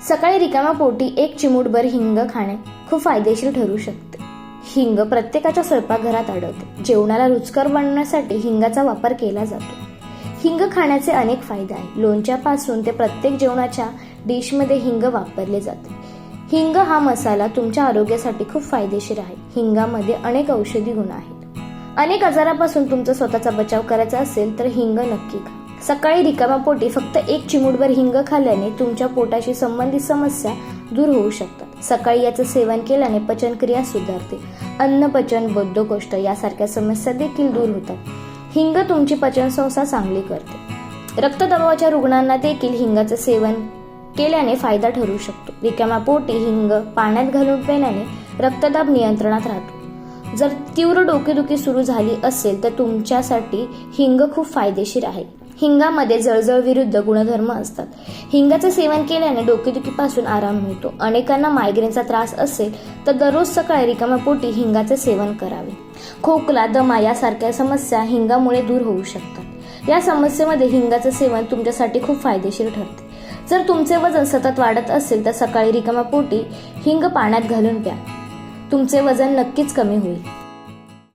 सकाळी रिकाम्या पोटी एक चिमूटभर हिंग खाणे खूप फायदेशीर ठरू शकते. हिंग प्रत्येकाच्या स्वयंपाकघरात आढळते. जेवणाला रुचकर बनवण्यासाठी हिंगाचा वापर केला जातो. हिंग खाण्याचे अनेक फायदे आहेत. लोणच्यापासून ते प्रत्येक जेवणाच्या डिशमध्ये हिंग वापरले जाते. हिंग हा मसाला तुमच्या आरोग्यासाठी खूप फायदेशीर आहे. हिंगामध्ये अनेक औषधी गुण आहेत. अनेक आजारापासून तुमचा स्वतःचा बचाव करायचा असेल तर हिंग नक्की खा. सकाळी रिकाम्या पोटी फक्त एक चिमूटभर हिंग खाल्ल्याने तुमच्या पोटाशी संबंधित समस्या दूर होऊ शकतात. सकाळी याचं सेवन केल्याने पचनक्रिया सुधारते. अन्नपचन, बद्धकोष्ठ यासारख्या समस्या देखील दूर होतात. हिंग तुमची पचनसंस्था चांगली करते. रक्तदाबाच्या रुग्णांना देखील हिंगाचं सेवन केल्याने फायदा ठरू शकतो. रिकाम्या पोटी हिंग पाण्यात घालून पिल्याने रक्तदाब नियंत्रणात राहतो. जर तीव्र डोकेदुखी सुरू झाली असेल तर तुमच्यासाठी हिंग खूप फायदेशीर आहे. हिंगामध्ये जळजळ विरुद्ध गुणधर्म असतात. हिंगाचे सेवन केल्याने डोकेदुखीपासून आराम मिळतो. अनेकांना मायग्रेनचा त्रास असेल तर दररोज सकाळी रिकाम्या पोटी हिंगाचे सेवन करावे. खोकला, दमा यासारख्या समस्या हिंगामुळे दूर होऊ शकतात. या समस्येमध्ये हिंगाचे सेवन तुमच्यासाठी खूप फायदेशीर ठरते. जर तुमचे वजन सतत वाढत असेल तर सकाळी रिकाम्या पोटी हिंग पाण्यात घालून प्या. तुमचे वजन नक्कीच कमी होईल.